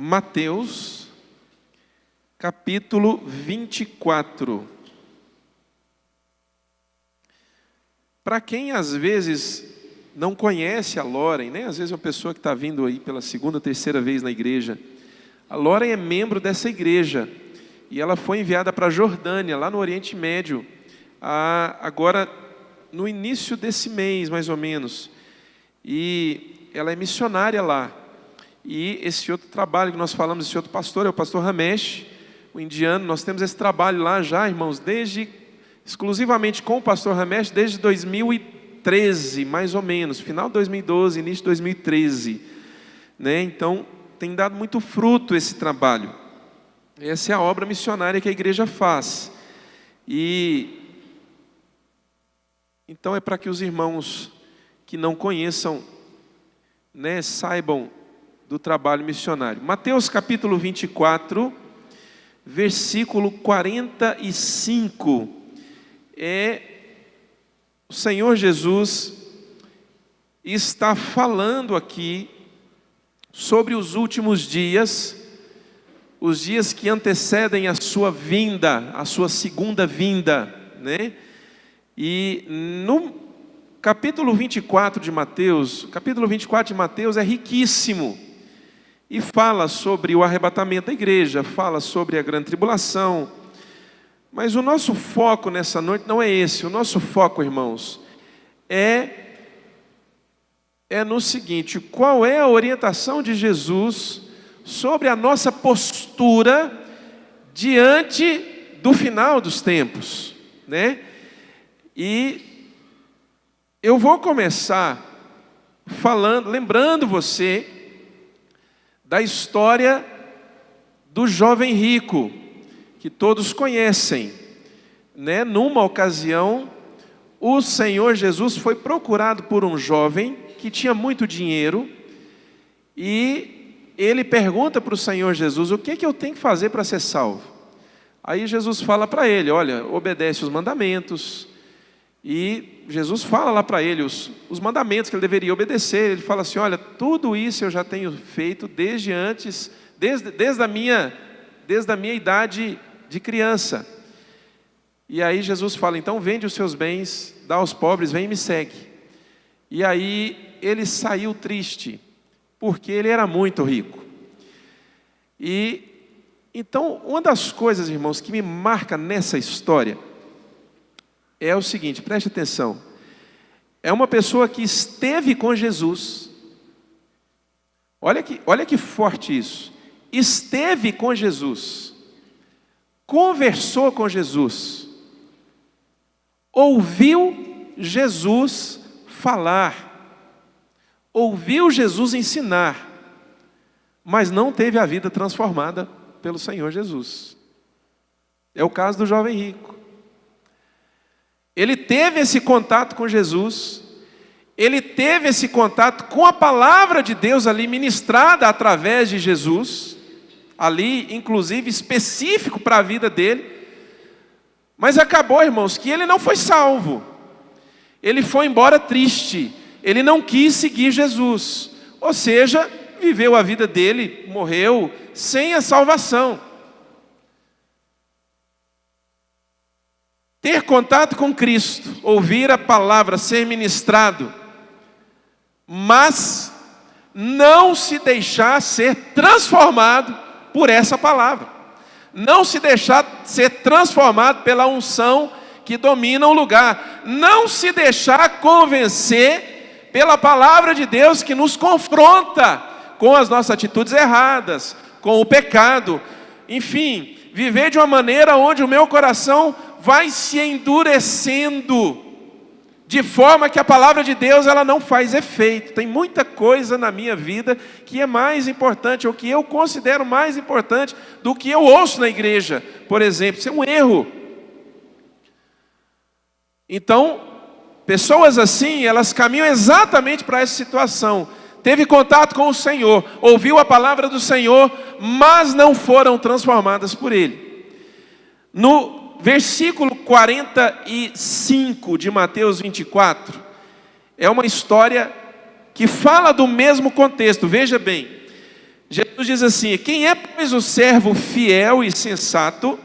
Mateus, capítulo 24. Para quem às vezes não conhece a Loren, né? Às vezes é uma pessoa que está vindo aí pela segunda, terceira vez na igreja. A Loren é membro dessa igreja e ela foi enviada para a Jordânia, lá no Oriente Médio, agora no início desse mês, mais ou menos. E ela é missionária lá. E esse outro trabalho que nós falamos, esse outro pastor, é o pastor Ramesh, o indiano. Nós temos esse trabalho lá já, irmãos, exclusivamente com o pastor Ramesh, desde 2013, mais ou menos, final de 2012, início de 2013, né? Então, tem dado muito fruto esse trabalho. Essa é a obra missionária que a igreja faz. Então é para que os irmãos que não conheçam, né, saibam do trabalho missionário. Mateus capítulo 24, versículo 45. O Senhor Jesus está falando aqui sobre os últimos dias, os dias que antecedem a sua vinda, a sua segunda vinda, né? E no capítulo 24 de Mateus, é riquíssimo. E fala sobre o arrebatamento da igreja, fala sobre a grande tribulação. Mas o nosso foco nessa noite não é esse. O nosso foco, irmãos, é no seguinte: qual é a orientação de Jesus sobre a nossa postura diante do final dos tempos, né? E eu vou começar lembrando você da história do jovem rico, que todos conhecem, né? Numa ocasião, o Senhor Jesus foi procurado por um jovem que tinha muito dinheiro, e ele pergunta para o Senhor Jesus: o que eu tenho que fazer para ser salvo? Aí Jesus fala para ele: olha, obedece os mandamentos. E Jesus fala lá para ele os mandamentos que ele deveria obedecer. Ele fala assim: olha, tudo isso eu já tenho feito desde a minha idade de criança. E aí Jesus fala: então vende os seus bens, dá aos pobres, vem e me segue. E aí ele saiu triste, porque ele era muito rico. E então, uma das coisas, irmãos, que me marca nessa história é o seguinte, preste atenção. É uma pessoa que esteve com Jesus. Olha que forte isso. Esteve com Jesus. Conversou com Jesus. Ouviu Jesus falar. Ouviu Jesus ensinar. Mas não teve a vida transformada pelo Senhor Jesus. É o caso do jovem rico. Ele teve esse contato com Jesus, ele teve esse contato com a palavra de Deus ali ministrada através de Jesus, ali inclusive específico para a vida dele, mas acabou, irmãos, que ele não foi salvo, ele foi embora triste, ele não quis seguir Jesus, ou seja, viveu a vida dele, morreu sem a salvação. Ter contato com Cristo, ouvir a palavra, ser ministrado, mas não se deixar ser transformado por essa palavra, não se deixar ser transformado pela unção que domina o lugar, não se deixar convencer pela palavra de Deus que nos confronta com as nossas atitudes erradas, com o pecado, enfim, viver de uma maneira onde o meu coração vai se endurecendo, de forma que a palavra de Deus ela não faz efeito. Tem muita coisa na minha vida que é mais importante, ou que eu considero mais importante do que eu ouço na igreja, por exemplo. Isso é um erro. Então, pessoas assim, elas caminham exatamente para essa situação. Teve contato com o Senhor, ouviu a palavra do Senhor, mas não foram transformadas por Ele. No versículo 45 de Mateus 24, é uma história que fala do mesmo contexto. Veja bem, Jesus Jesus diz assim: quem é, pois, o servo fiel e sensato,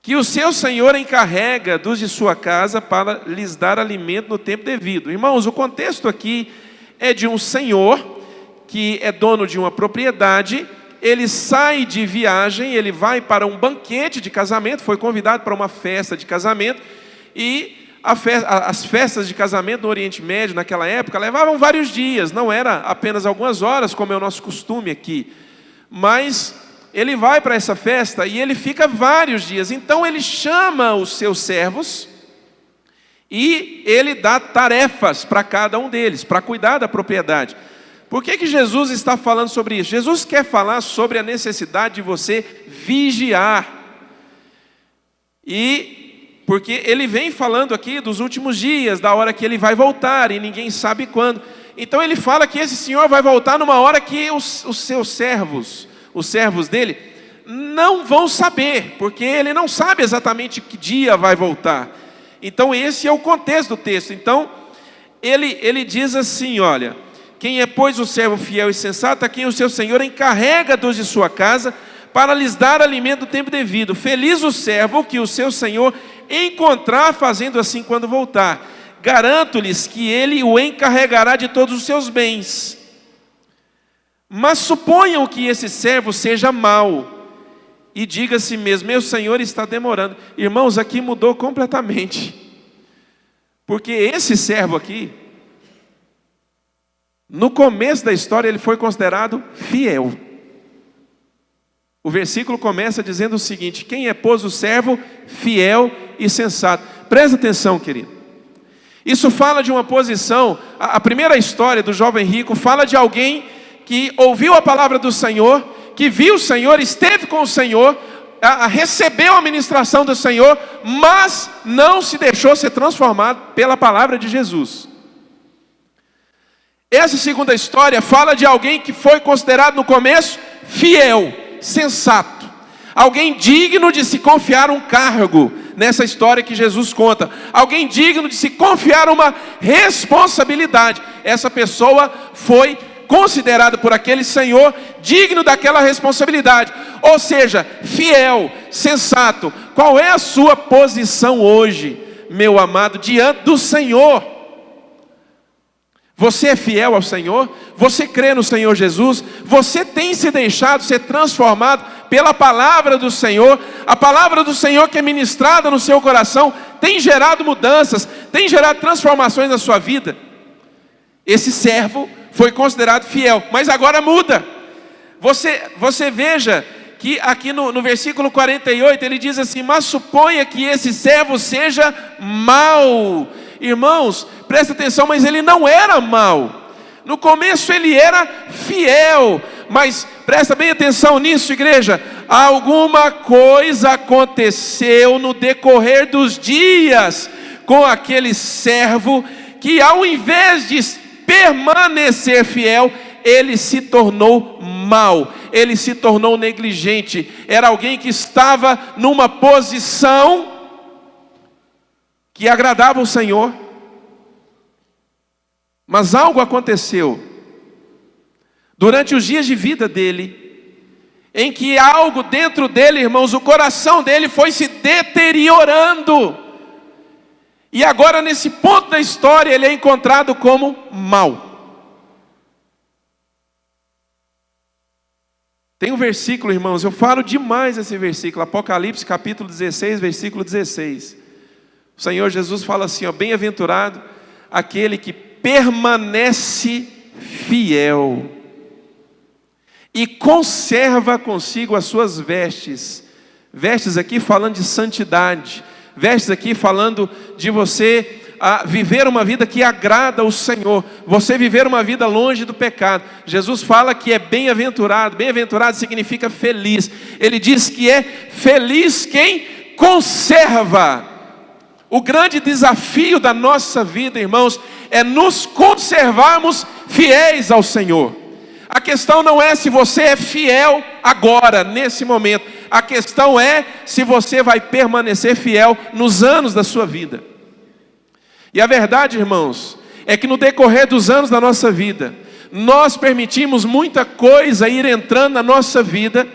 que o seu senhor encarrega dos de sua casa para lhes dar alimento no tempo devido? Irmãos, o contexto aqui é de um senhor que é dono de uma propriedade. Ele sai de viagem, ele vai para um banquete de casamento, foi convidado para uma festa de casamento, e as festas de casamento no Oriente Médio, naquela época, levavam vários dias, não era apenas algumas horas, como é o nosso costume aqui, mas ele vai para essa festa e ele fica vários dias. Então ele chama os seus servos e ele dá tarefas para cada um deles, para cuidar da propriedade. Por que Jesus está falando sobre isso? Jesus quer falar sobre a necessidade de você vigiar. E porque ele vem falando aqui dos últimos dias, da hora que ele vai voltar, e ninguém sabe quando. Então ele fala que esse Senhor vai voltar numa hora que os seus servos, os servos dele, não vão saber, porque ele não sabe exatamente que dia vai voltar. Então esse é o contexto do texto. Então ele diz assim, olha: quem é, pois, o servo fiel e sensato, a quem o seu senhor encarrega dos de sua casa, para lhes dar alimento no tempo devido. Feliz o servo que o seu senhor encontrar fazendo assim quando voltar. Garanto-lhes que ele o encarregará de todos os seus bens. Mas suponham que esse servo seja mau, e diga a si mesmo: meu senhor está demorando. Irmãos, aqui mudou completamente. Porque esse servo aqui, no começo da história, ele foi considerado fiel. O versículo começa dizendo o seguinte: quem é, pois, o servo fiel e sensato? Presta atenção, querido. Isso fala de uma posição. A primeira história do jovem rico fala de alguém que ouviu a palavra do Senhor, que viu o Senhor, esteve com o Senhor, recebeu a ministração do Senhor, mas não se deixou ser transformado pela palavra de Jesus. Essa segunda história fala de alguém que foi considerado no começo fiel, sensato, alguém digno de se confiar um cargo, nessa história que Jesus conta, alguém digno de se confiar uma responsabilidade. Essa pessoa foi considerada por aquele Senhor digno daquela responsabilidade, ou seja, fiel, sensato. Qual é a sua posição hoje, meu amado, diante do Senhor? Você é fiel ao Senhor? Você crê no Senhor Jesus? Você tem se deixado ser transformado pela palavra do Senhor? A palavra do Senhor que é ministrada no seu coração tem gerado mudanças, tem gerado transformações na sua vida. Esse servo foi considerado fiel, mas agora muda. Você veja que aqui no versículo 48 ele diz assim: mas suponha que esse servo seja mau. Irmãos, presta atenção, mas ele não era mau. No começo ele era fiel, mas presta bem atenção nisso, igreja. Alguma coisa aconteceu no decorrer dos dias com aquele servo, que ao invés de permanecer fiel, ele se tornou mau, ele se tornou negligente. Era alguém que estava numa posição que agradava o Senhor, mas algo aconteceu durante os dias de vida dele, em que algo dentro dele, irmãos, o coração dele foi se deteriorando, e agora nesse ponto da história ele é encontrado como mau. Tem um versículo, irmãos, eu falo demais esse versículo, Apocalipse capítulo 16, versículo 16. O Senhor Jesus fala assim, ó: bem-aventurado aquele que permanece fiel e conserva consigo as suas vestes. Vestes aqui falando de santidade, vestes aqui falando de você viver uma vida que agrada ao Senhor, você viver uma vida longe do pecado. Jesus fala que é bem-aventurado. Bem-aventurado significa feliz. Ele diz que é feliz quem conserva. O grande desafio da nossa vida, irmãos, é nos conservarmos fiéis ao Senhor. A questão não é se você é fiel agora, nesse momento. A questão é se você vai permanecer fiel nos anos da sua vida. E a verdade, irmãos, é que no decorrer dos anos da nossa vida, nós permitimos muita coisa ir entrando na nossa vida,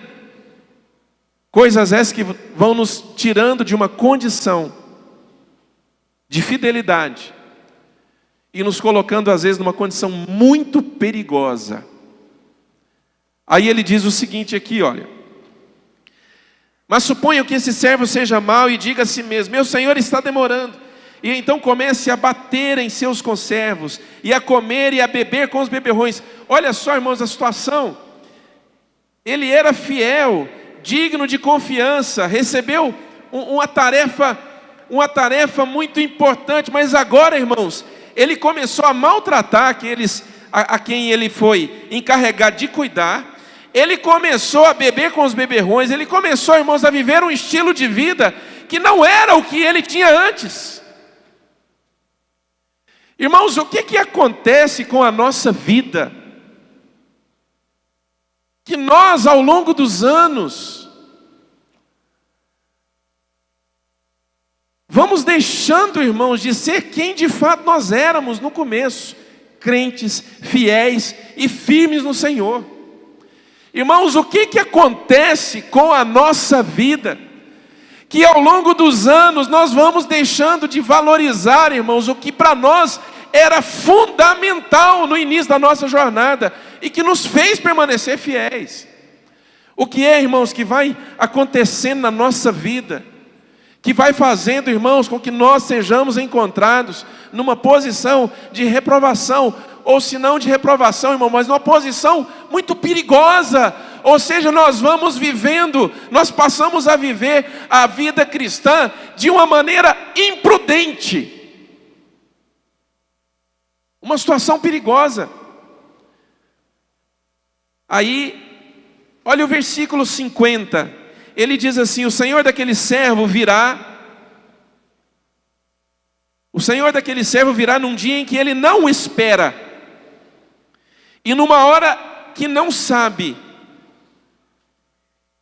coisas essas que vão nos tirando de uma condição de fidelidade e nos colocando às vezes numa condição muito perigosa. Aí ele diz o seguinte aqui, olha: mas suponham que esse servo seja mau e diga a si mesmo: meu senhor está demorando. E então comece a bater em seus conservos, e a comer e a beber com os beberrões. Olha só, irmãos, a situação. Ele era fiel, digno de confiança, recebeu uma tarefa muito importante, mas agora, irmãos, ele começou a maltratar aqueles a quem ele foi encarregado de cuidar. Ele começou a beber com os beberrões. Ele começou, irmãos, a viver um estilo de vida que não era o que ele tinha antes. Irmãos, o que acontece com a nossa vida? Que nós, ao longo dos anos, vamos deixando, irmãos, de ser quem de fato nós éramos no começo: crentes, fiéis e firmes no Senhor. Irmãos, o que acontece com a nossa vida? Que ao longo dos anos nós vamos deixando de valorizar, irmãos, o que para nós era fundamental no início da nossa jornada e que nos fez permanecer fiéis. O que é, irmãos, que vai acontecendo na nossa vida, que vai fazendo, irmãos, com que nós sejamos encontrados numa posição de reprovação, ou se não de reprovação, irmão, mas numa posição muito perigosa. Ou seja, nós vamos vivendo, nós passamos a viver a vida cristã de uma maneira imprudente. Uma situação perigosa. Aí, olha o versículo 50. Ele diz assim: o senhor daquele servo virá. O senhor daquele servo virá num dia em que ele não espera, e numa hora que não sabe.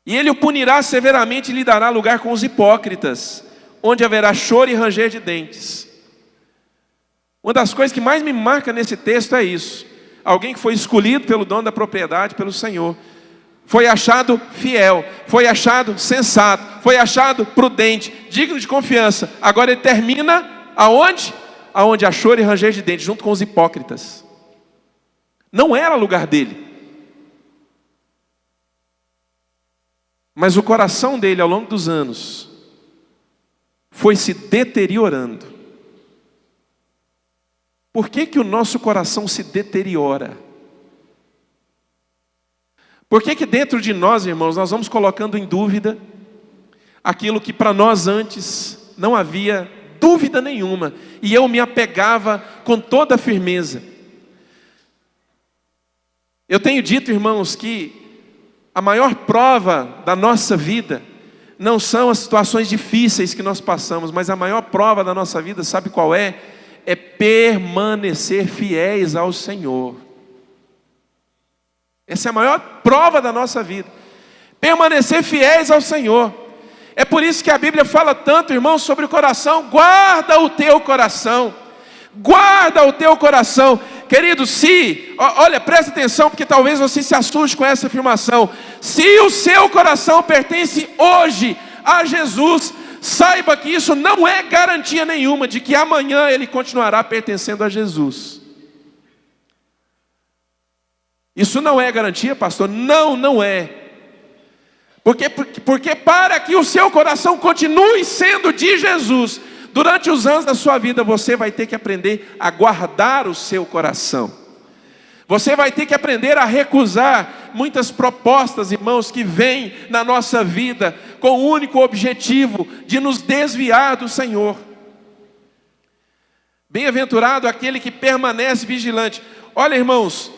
E ele o punirá severamente e lhe dará lugar com os hipócritas, onde haverá choro e ranger de dentes. Uma das coisas que mais me marca nesse texto é isso: alguém que foi escolhido pelo dono da propriedade, pelo Senhor, foi achado fiel, foi achado sensato, foi achado prudente, digno de confiança. Agora ele termina aonde? Aonde há choro e ranger de dentes, junto com os hipócritas. Não era lugar dele. Mas o coração dele, ao longo dos anos, foi se deteriorando. Por que o nosso coração se deteriora? Por que dentro de nós, irmãos, nós vamos colocando em dúvida aquilo que para nós antes não havia dúvida nenhuma, e eu me apegava com toda a firmeza? Eu tenho dito, irmãos, que a maior prova da nossa vida não são as situações difíceis que nós passamos, mas a maior prova da nossa vida, sabe qual é? É permanecer fiéis ao Senhor. Essa é a maior prova da nossa vida. Permanecer fiéis ao Senhor. É por isso que a Bíblia fala tanto, irmãos, sobre o coração. Guarda o teu coração. Guarda o teu coração. Querido, olha, presta atenção, porque talvez você se assuste com essa afirmação. Se o seu coração pertence hoje a Jesus, saiba que isso não é garantia nenhuma de que amanhã ele continuará pertencendo a Jesus. Isso não é garantia, pastor? Não, não é. Porque para que o seu coração continue sendo de Jesus, durante os anos da sua vida, você vai ter que aprender a guardar o seu coração. Você vai ter que aprender a recusar muitas propostas, irmãos, que vêm na nossa vida com o único objetivo de nos desviar do Senhor. Bem-aventurado aquele que permanece vigilante. Olha, irmãos,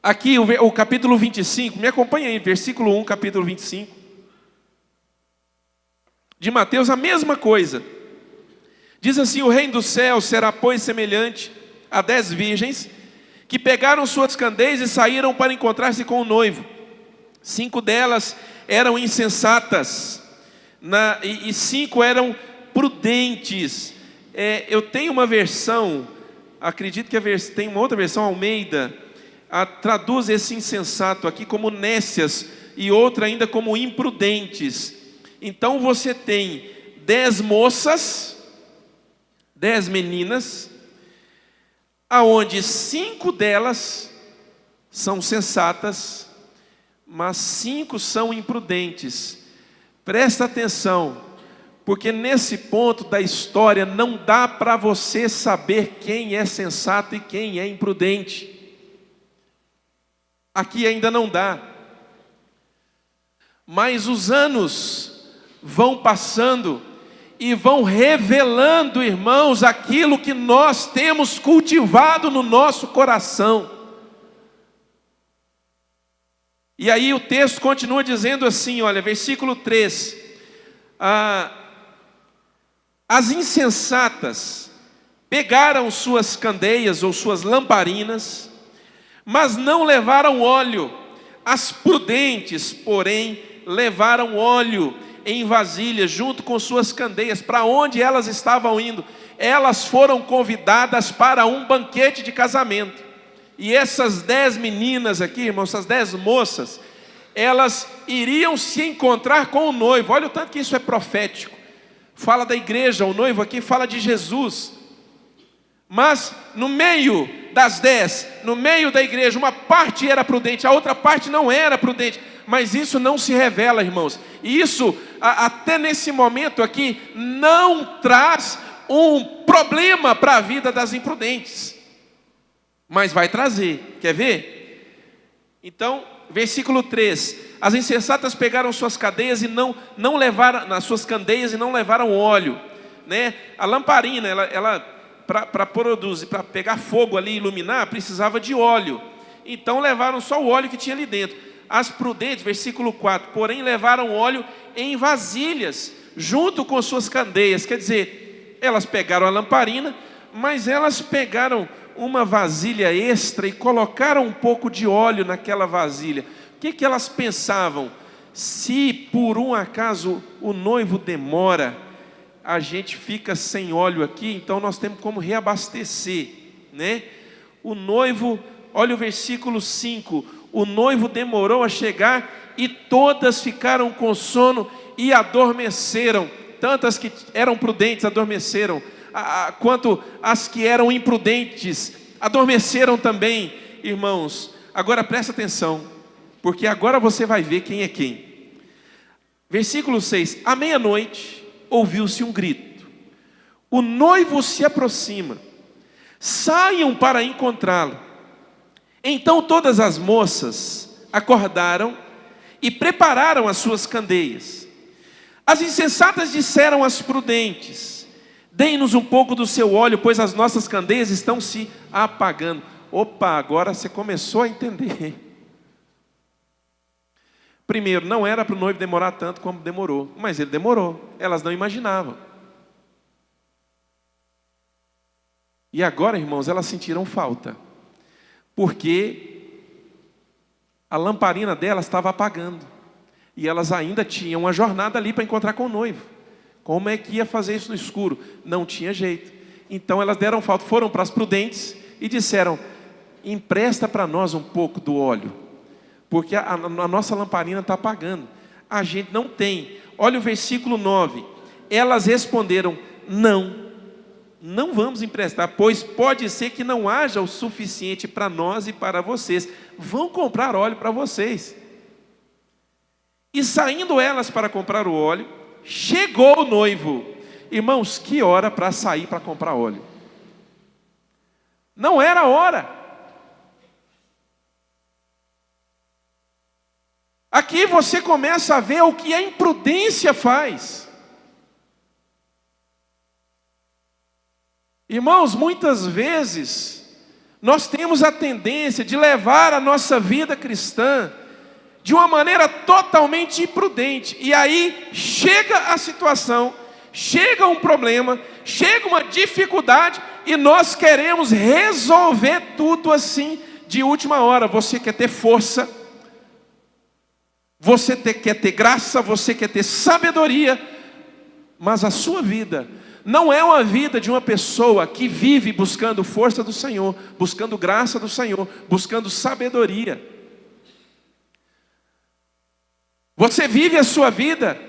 aqui o capítulo 25, me acompanha aí, versículo 1, capítulo 25. De Mateus, a mesma coisa. Diz assim: o reino dos céus será, pois, semelhante a 10 virgens, que pegaram suas candeias e saíram para encontrar-se com o noivo. 5 delas eram insensatas, e 5 eram prudentes. Eu tenho uma versão, acredito que tem uma outra versão, Almeida, traduz esse insensato aqui como nécias e outra ainda como imprudentes. Então você tem 10 moças, 10 meninas, aonde 5 delas são sensatas, mas 5 são imprudentes. Presta atenção, porque nesse ponto da história não dá para você saber quem é sensato e quem é imprudente. Aqui ainda não dá. Mas os anos vão passando e vão revelando, irmãos, aquilo que nós temos cultivado no nosso coração. E aí o texto continua dizendo assim, olha, versículo 3. As insensatas pegaram suas candeias ou suas lamparinas, mas não levaram óleo. As prudentes, porém, levaram óleo em vasilhas, junto com suas candeias. Para onde elas estavam indo? Elas foram convidadas para um banquete de casamento. E essas 10 meninas aqui, irmãos, essas 10 moças, elas iriam se encontrar com o noivo. Olha o tanto que isso é profético. Fala da igreja, o noivo aqui fala de Jesus. Mas no meio das 10, no meio da igreja, uma parte era prudente, a outra parte não era prudente. Mas isso não se revela, irmãos. E isso, até nesse momento aqui, não traz um problema para a vida das imprudentes. Mas vai trazer, quer ver? Então, versículo 3. As insensatas pegaram suas cadeias e não levaram, nas suas candeias e não levaram óleo, né? A lamparina, ela para produzir, para pegar fogo ali e iluminar, precisava de óleo. Então levaram só o óleo que tinha ali dentro. As prudentes, versículo 4, porém levaram óleo em vasilhas, junto com suas candeias. Quer dizer, elas pegaram a lamparina, mas elas pegaram uma vasilha extra e colocaram um pouco de óleo naquela vasilha. O que elas pensavam? Se por um acaso o noivo demora, a gente fica sem óleo aqui, então nós temos como reabastecer, né? O noivo, olha o versículo 5, o noivo demorou a chegar e todas ficaram com sono e adormeceram. Tantas que eram prudentes adormeceram, quanto as que eram imprudentes adormeceram também, irmãos. Agora presta atenção, porque agora você vai ver quem é quem. Versículo 6, à meia-noite ouviu-se um grito, o noivo se aproxima, saiam para encontrá-lo. Então todas as moças acordaram e prepararam as suas candeias. As insensatas disseram às prudentes: deem-nos um pouco do seu óleo, pois as nossas candeias estão se apagando. Opa, agora você começou a entender. Primeiro, não era para o noivo demorar tanto como demorou, mas ele demorou, elas não imaginavam. E agora, irmãos, elas sentiram falta, porque a lamparina delas estava apagando, e elas ainda tinham uma jornada ali para encontrar com o noivo. Como é que ia fazer isso no escuro? Não tinha jeito. Então elas deram falta, foram para as prudentes e disseram: empresta para nós um pouco do óleo, porque a nossa lamparina está apagando, a gente não tem. Olha o versículo 9, elas responderam: não vamos emprestar, pois pode ser que não haja o suficiente para nós e para vocês, vão comprar óleo para vocês. E saindo elas para comprar o óleo, chegou o noivo. Irmãos, que hora para sair para comprar óleo? Não era hora. Aqui você começa a ver o que a imprudência faz. Irmãos, muitas vezes nós temos a tendência de levar a nossa vida cristã de uma maneira totalmente imprudente. E aí chega a situação, chega um problema, chega uma dificuldade e nós queremos resolver tudo assim de última hora. Você quer ter força, você quer ter graça, você quer ter sabedoria, mas a sua vida não é uma vida de uma pessoa que vive buscando força do Senhor, buscando graça do Senhor, buscando sabedoria. Você vive a sua vida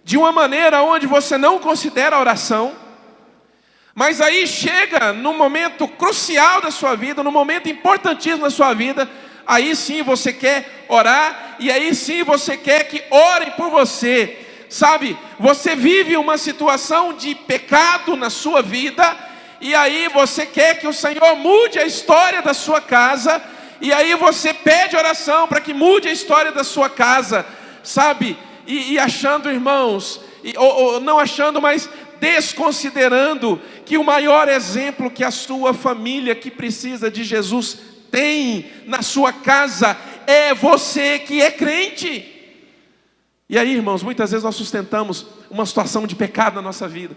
de uma maneira onde você não considera a oração, mas aí chega no momento crucial da sua vida, no momento importantíssimo da sua vida, aí sim você quer orar, e aí sim você quer que orem por você. Sabe, você vive uma situação de pecado na sua vida, e aí você quer que o Senhor mude a história da sua casa, e aí você pede oração para que mude a história da sua casa, sabe, e achando, irmãos, ou não achando, mas desconsiderando que o maior exemplo que a sua família que precisa de Jesus tem na sua casa é você que é crente. E aí, irmãos, muitas vezes nós sustentamos uma situação de pecado na nossa vida.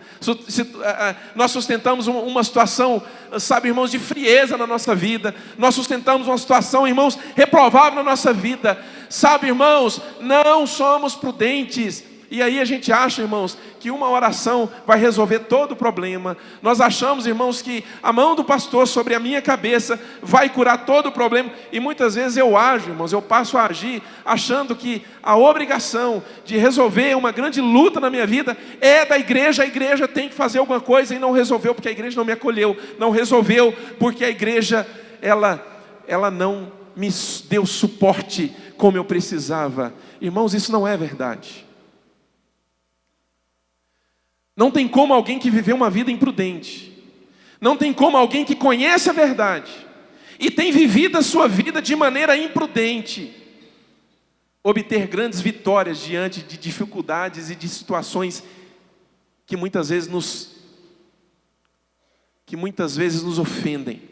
Nós sustentamos uma situação, sabe, irmãos, de frieza na nossa vida. Nós sustentamos uma situação, irmãos, reprovável na nossa vida. Sabe, irmãos, não somos prudentes. E aí a gente acha, irmãos, que uma oração vai resolver todo o problema. Nós achamos, irmãos, que a mão do pastor sobre a minha cabeça vai curar todo o problema. E muitas vezes eu ajo, irmãos, eu passo a agir achando que a obrigação de resolver uma grande luta na minha vida é da igreja. A igreja tem que fazer alguma coisa e não resolveu porque a igreja não me acolheu. Não resolveu porque a igreja, ela não me deu suporte como eu precisava. Irmãos, isso não é verdade. Não tem como alguém que viveu uma vida imprudente, não tem como alguém que conhece a verdade e tem vivido a sua vida de maneira imprudente, obter grandes vitórias diante de dificuldades e de situações que muitas vezes nos ofendem.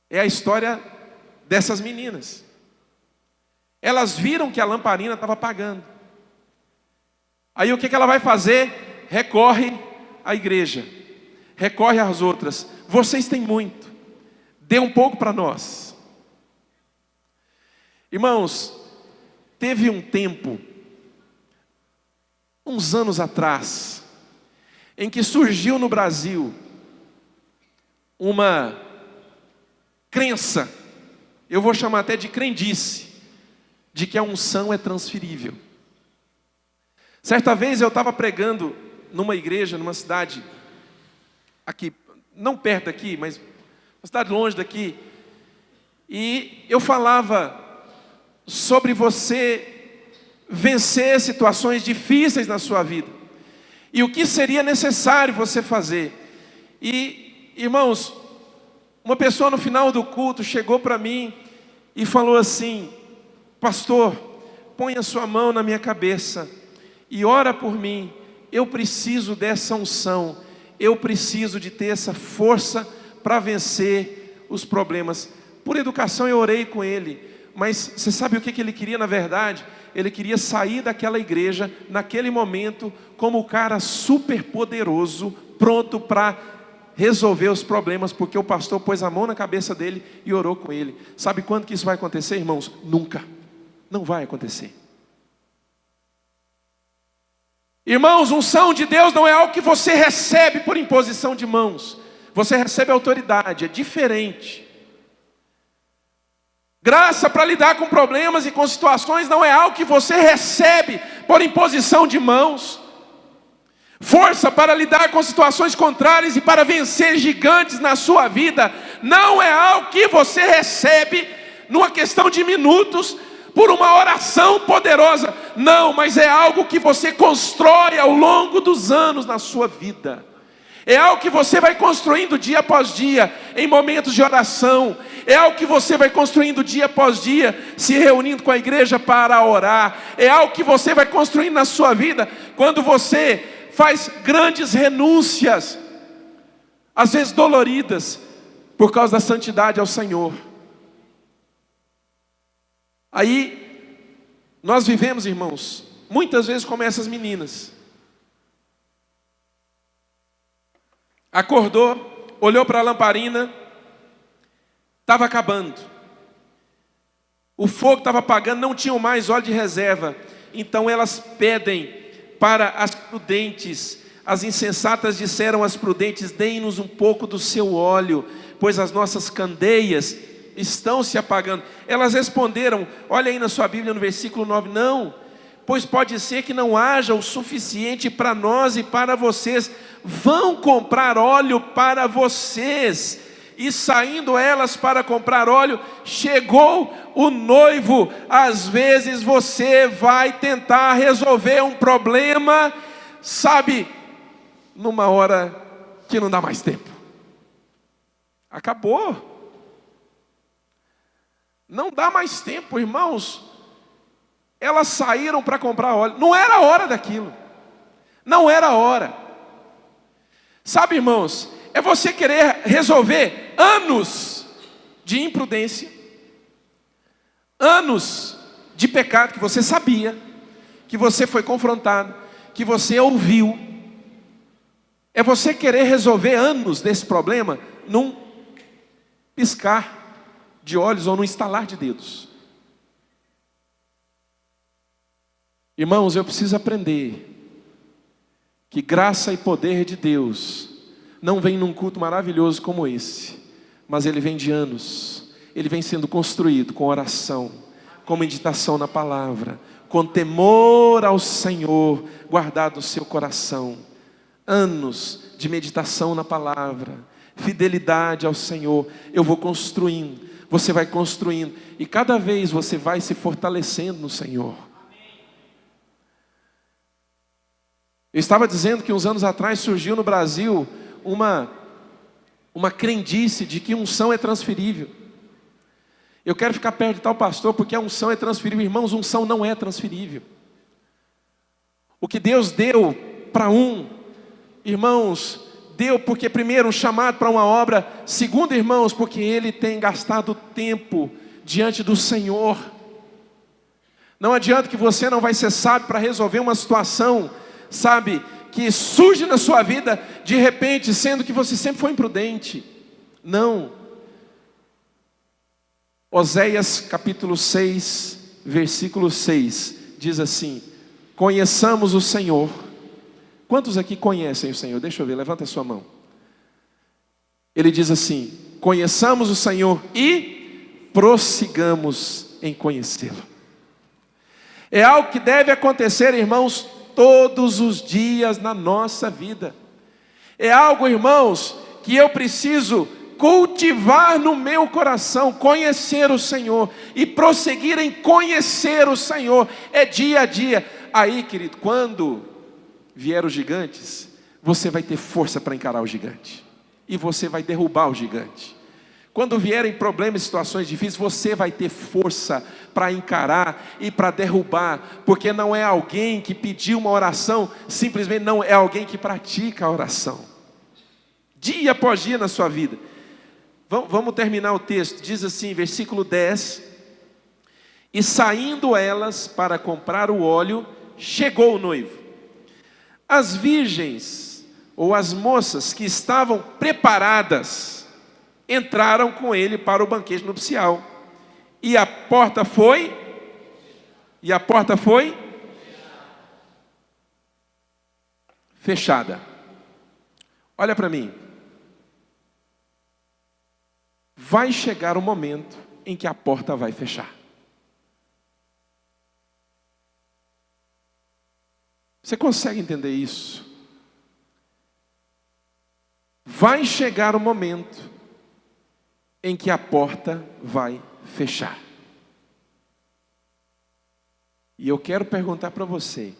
É a história dessas meninas. Elas viram que a lamparina estava apagando. Aí o que ela vai fazer? Recorre à igreja, recorre às outras. Vocês têm muito, dê um pouco para nós. Irmãos, teve um tempo, uns anos atrás, em que surgiu no Brasil uma crença, eu vou chamar até de crendice, de que a unção é transferível. Certa vez eu estava pregando numa igreja, numa cidade aqui, não perto daqui, mas uma cidade longe daqui, e eu falava sobre você vencer situações difíceis na sua vida, e o que seria necessário você fazer. E, irmãos, uma pessoa no final do culto chegou para mim e falou assim: pastor, põe a sua mão na minha cabeça e ora por mim, eu preciso dessa unção, eu preciso de ter essa força para vencer os problemas. Por educação eu orei com ele, mas você sabe o que ele queria na verdade? Ele queria sair daquela igreja, naquele momento, como o cara super poderoso, pronto para resolver os problemas, porque o pastor pôs a mão na cabeça dele e orou com ele. Sabe quando que isso vai acontecer, irmãos? Nunca, não vai acontecer. Irmãos, unção de Deus não é algo que você recebe por imposição de mãos. Você recebe autoridade, é diferente. Graça para lidar com problemas e com situações não é algo que você recebe por imposição de mãos. Força para lidar com situações contrárias e para vencer gigantes na sua vida não é algo que você recebe numa questão de minutos, por uma oração poderosa. Não, mas é algo que você constrói ao longo dos anos na sua vida. É algo que você vai construindo dia após dia, em momentos de oração. É algo que você vai construindo dia após dia, se reunindo com a igreja para orar. É algo que você vai construindo na sua vida, quando você faz grandes renúncias, às vezes doloridas, por causa da santidade ao Senhor. Aí, nós vivemos, irmãos, muitas vezes como essas meninas. Acordou, olhou para a lamparina, estava acabando. O fogo estava apagando, não tinham mais óleo de reserva. Então elas pedem para as prudentes. As insensatas disseram às prudentes: deem-nos um pouco do seu óleo, pois as nossas candeias estão se apagando. Elas responderam, olha aí na sua Bíblia no versículo 9, não, pois pode ser que não haja o suficiente para nós e para vocês. Vão comprar óleo para vocês. E saindo elas para comprar óleo, chegou o noivo. Às vezes você vai tentar resolver um problema, sabe, numa hora que não dá mais tempo. Acabou. Não dá mais tempo, irmãos. Elas saíram para comprar óleo. Não era a hora daquilo. Não era a hora. Sabe, irmãos, é você querer resolver anos de imprudência, anos de pecado que você sabia, que você foi confrontado, que você ouviu. É você querer resolver anos desse problema num piscar de olhos ou num estalar de dedos. Irmãos, eu preciso aprender que graça e poder de Deus não vem num culto maravilhoso como esse, mas ele vem de anos. Ele vem sendo construído com oração, com meditação na palavra, com temor ao Senhor guardado no seu coração. Anos de meditação na palavra, fidelidade ao Senhor. Eu vou construindo, você vai construindo, e cada vez você vai se fortalecendo no Senhor. Eu estava dizendo que uns anos atrás surgiu no Brasil uma crendice de que unção é transferível. Eu quero ficar perto de tal pastor porque a unção é transferível. Irmãos, unção não é transferível. O que Deus deu para irmãos, deu porque primeiro um chamado para uma obra, segundo, irmãos, porque ele tem gastado tempo diante do Senhor. Não adianta que você não vai ser sábio para resolver uma situação, sabe, que surge na sua vida de repente, sendo que você sempre foi imprudente. Não. Oséias capítulo 6, versículo 6, diz assim: conheçamos o Senhor. Quantos aqui conhecem o Senhor? Deixa eu ver, levanta a sua mão. Ele diz assim: conheçamos o Senhor e prossigamos em conhecê-lo. É algo que deve acontecer, irmãos, todos os dias na nossa vida. É algo, irmãos, que eu preciso cultivar no meu coração, conhecer o Senhor e prosseguir em conhecer o Senhor. É dia a dia. Aí, querido, quando vier os gigantes, você vai ter força para encarar o gigante, e você vai derrubar o gigante. Quando vierem problemas e situações difíceis, você vai ter força para encarar e para derrubar, porque não é alguém que pediu uma oração, simplesmente não, é alguém que pratica a oração, dia após dia na sua vida. Vamos terminar o texto, diz assim, versículo 10, e saindo elas para comprar o óleo, chegou o noivo. As virgens, ou as moças que estavam preparadas, entraram com ele para o banquete nupcial. E a porta foi fechada. Olha para mim. Vai chegar o momento em que a porta vai fechar. Você consegue entender isso? Vai chegar o momento em que a porta vai fechar. E eu quero perguntar para você,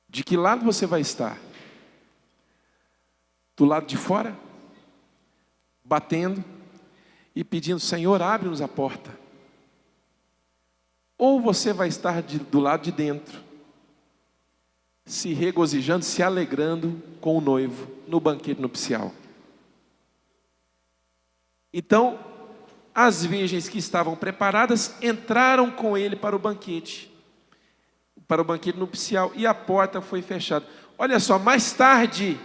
de que lado você vai estar? Do lado de fora? Batendo e pedindo: Senhor, abre-nos a porta. Ou você vai estar do lado de dentro, se regozijando, se alegrando com o noivo no banquete nupcial. Então, as virgens que estavam preparadas entraram com ele para o banquete nupcial, e a porta foi fechada. Olha só, mais tarde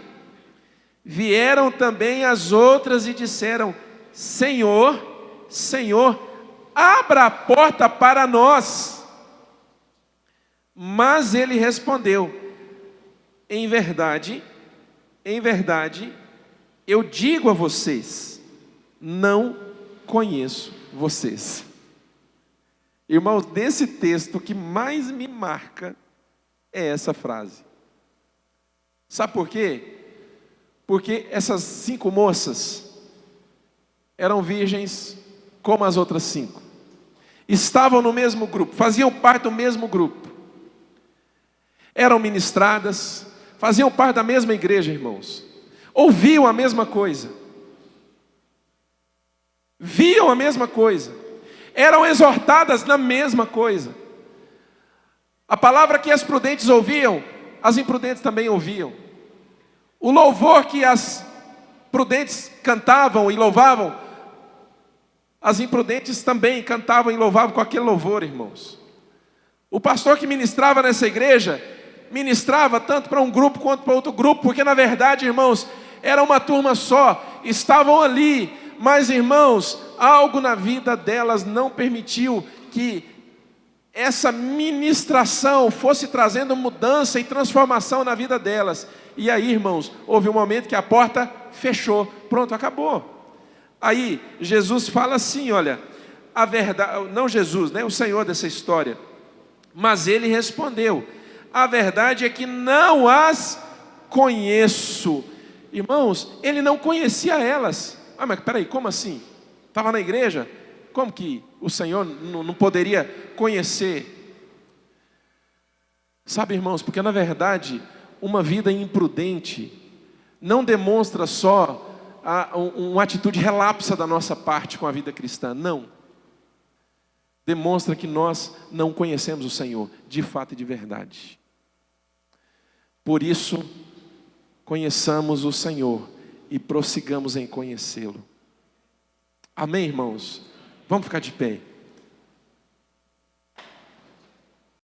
vieram também as outras e disseram: Senhor, Senhor, abra a porta para nós. Mas ele respondeu: em verdade, eu digo a vocês, não conheço vocês. Irmãos, nesse texto, o que mais me marca é essa frase. Sabe por quê? Porque essas 5 moças eram virgens como as outras 5. Estavam no mesmo grupo, faziam parte do mesmo grupo. Eram ministradas, faziam parte da mesma igreja, irmãos. Ouviam a mesma coisa. Viam a mesma coisa. Eram exortadas na mesma coisa. A palavra que as prudentes ouviam, as imprudentes também ouviam. O louvor que as prudentes cantavam e louvavam, as imprudentes também cantavam e louvavam com aquele louvor, irmãos. O pastor que ministrava nessa igreja, ministrava tanto para um grupo quanto para outro grupo, porque na verdade, irmãos, era uma turma só, estavam ali, mas irmãos, algo na vida delas não permitiu que essa ministração fosse trazendo mudança e transformação na vida delas. E aí, irmãos, houve um momento que a porta fechou, pronto, acabou. Aí Jesus fala assim, olha, a verdade, não Jesus, né, o Senhor dessa história, mas ele respondeu: a verdade é que não as conheço. Irmãos, ele não conhecia elas. Ah, mas peraí, como assim? Estava na igreja? Como que o Senhor não poderia conhecer? Sabe, irmãos, porque na verdade, uma vida imprudente não demonstra só uma atitude relapsa da nossa parte com a vida cristã, não. Demonstra que nós não conhecemos o Senhor, de fato e de verdade. Por isso, conheçamos o Senhor e prossigamos em conhecê-lo. Amém, irmãos? Vamos ficar de pé.